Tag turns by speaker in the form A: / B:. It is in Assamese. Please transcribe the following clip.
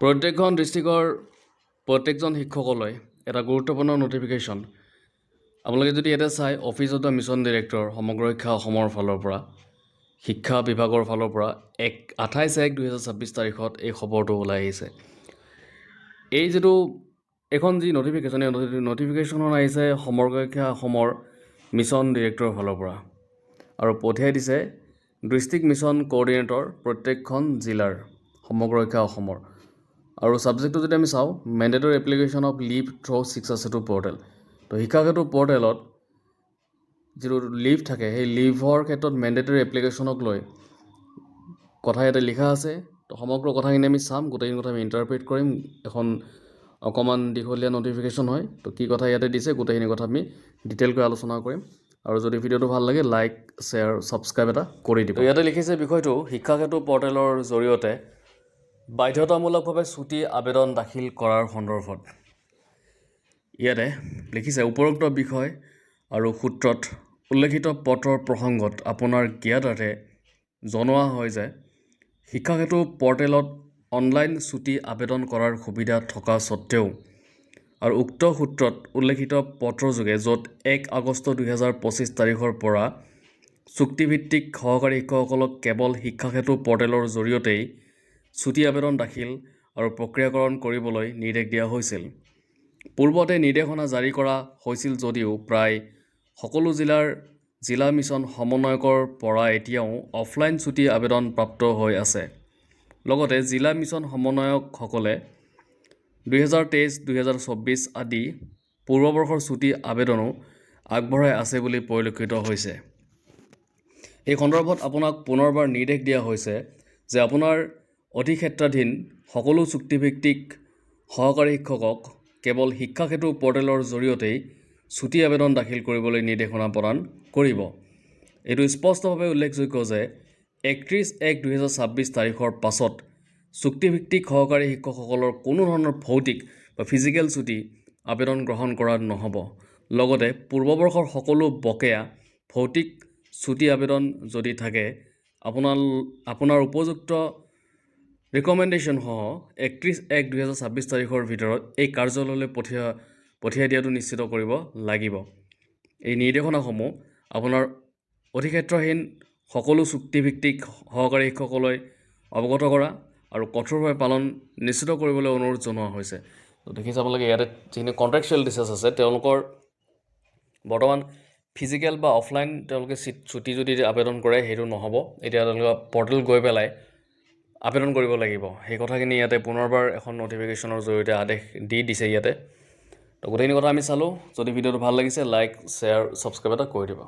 A: প্ৰত্যেকখন ডিষ্ট্ৰিক্টৰ প্ৰত্যেকজন শিক্ষকলৈ এটা গুৰুত্বপূৰ্ণ নটিফিকেশ্যন। আপোনালোকে যদি ইয়াতে চাই, office of the mission director সমগ্ৰ শিক্ষা অসমৰ ফালৰ পৰা, শিক্ষা বিভাগৰ ফালৰ পৰা 28/1/2026 তাৰিখত এই খবৰটো ওলাই আহিছে। এই যিটো এখন যি নটিফিকেশ্যন, এই নটিফিকেশ্যনত আহিছে সমগ্ৰ শিক্ষা অসমৰ মিছন ডিৰেক্টৰৰ ফালৰ পৰা, আৰু পঠিয়াই দিছে ডিষ্ট্ৰিক্ট মিছন কোঅৰ্ডিনেটৰ প্ৰত্যেকখন জিলাৰ সমগ্ৰ শিক্ষা অসমৰ। আৰু ছাবজেক্টটো যদি আমি চাওঁ, mandatory application of leave through 682 portal. তো শিক্ষাক্ষেত্ৰ পৰ্টেলত যিটো লিভ থাকে, সেই লিভৰ ক্ষেত্ৰত মেণ্ডেটৰী এপ্লিকেশ্যনক লৈ কথা ইয়াতে লিখা আছে। তো সমগ্ৰ কথাখিনি আমি চাম, গোটেইখিনি কথা আমি ইণ্টাৰপ্ৰেট কৰিম। এখন অকণমান দীঘলীয়া নটিফিকেশ্যন হয়, তো কি কথা ইয়াতে দিছে গোটেইখিনি কথা আমি ডিটেইলকৈ আলোচনা কৰিম। আৰু যদি ভিডিঅ'টো ভাল লাগে, লাইক, শ্বেয়াৰ, ছাবস্ক্ৰাইব এটা কৰি দিব। ইয়াতে লিখিছে বিষয়টো শিক্ষাক্ষেত্ৰ পৰ্টেলৰ জৰিয়তে বাধ্যতামূলকভাৱে ছুটী আবেদন দাখিল কৰাৰ সন্দৰ্ভত। ইয়াতে লিখিছে, উপৰোক্ত বিষয় আৰু সূত্ৰত উল্লেখিত পত্ৰৰ প্ৰসংগত আপোনাৰ জ্ঞাতাৰ্থে জনোৱা হয় যে শিক্ষাক্ষেত্ৰ পৰ্টেলত অনলাইন ছুটী আবেদন কৰাৰ সুবিধা থকা স্বত্বেও আৰু উক্ত সূত্ৰত উল্লেখিত পত্ৰযোগে য'ত 1 আগষ্ট 2025 তাৰিখৰ পৰা চুক্তিভিত্তিক সহকাৰী শিক্ষকসকলক কেৱল শিক্ষাক্ষেত্ৰ পৰ্টেলৰ জৰিয়তেই ছুটী আবেদন দাখিল আৰু প্ৰক্ৰিয়াকৰণ কৰিবলৈ নিৰ্দেশ দিয়া হৈছিল। পূৰ্বতে নিৰ্দেশনা জাৰি কৰা হৈছিল যদিও প্ৰায় সকলো জিলা মিছন সমন্বয়কৰ পৰা এতিয়াও অফলাইন ছুটী আবেদন প্ৰাপ্ত হৈ আছে। লগতে জিলা মিছন সমন্বয়কসকলে 2023-2024 আদি পূৰ্ববৰ্ষৰ ছুটী আবেদনো আগবঢ়াই আছে বুলি পৰিলক্ষিত হৈছে। এই সন্দৰ্ভত আপোনাক পুনৰবাৰ নিৰ্দেশ দিয়া হৈছে যে আপোনাৰ অধিক্ষেত্ৰাধীন সকলো চুক্তিভিত্তিক সহকাৰী শিক্ষকক কেৱল শিক্ষাক্ষেত্ৰ পৰ্টেলৰ জৰিয়তেই ছুটী আবেদন দাখিল কৰিবলৈ নিৰ্দেশনা প্ৰদান কৰিব। এইটো স্পষ্টভাৱে উল্লেখযোগ্য যে 31/1/2026 তাৰিখৰ পাছত চুক্তিভিত্তিক সহকাৰী শিক্ষকসকলৰ কোনো ধৰণৰ ভৌতিক বা ফিজিকেল ছুটী আবেদন গ্ৰহণ কৰা নহ'ব। লগতে পূৰ্ববৰ্ষৰ সকলো বকেয়া ভৌতিক ছুটী আবেদন যদি থাকে, আপোনাৰ উপযুক্ত ৰিকমেণ্ডেশ্যনসহ 31/1/2026 তাৰিখৰ ভিতৰত এই কাৰ্যালয়লৈ পঠিয়াই দিয়াটো নিশ্চিত কৰিব লাগিব। এই নিৰ্দেশনাসমূহ আপোনাৰ অধিক্ষেত্ৰহীন সকলো চুক্তিভিত্তিক সহকাৰী শিক্ষকলৈ অৱগত কৰা আৰু কঠোৰভাৱে পালন নিশ্চিত কৰিবলৈ অনুৰোধ জনোৱা হৈছে। তো দেখিছে আপোনালোকে, ইয়াতে যিখিনি কণ্ট্ৰেকচুৱেল ডিটেইলছ আছে, তেওঁলোকৰ বৰ্তমান ফিজিকেল বা অফলাইন তেওঁলোকে ছুটী যদি আবেদন কৰে সেইটো নহ'ব। এতিয়া তেওঁলোকে পৰ্টেল গৈ পেলাই আবেদন কৰিব লাগিব। সেই কথাখিনি ইয়াতে পুনৰবাৰ এখন নটিফিকেশ্যনৰ জৰিয়তে আদেশ দি দিছে ইয়াতে। তো গোটেইখিনি কথা আমি চালোঁ। যদি ভিডিঅ'টো ভাল লাগিছে, লাইক, শ্বেয়াৰ, ছাবস্ক্ৰাইব এটা কৰি দিব।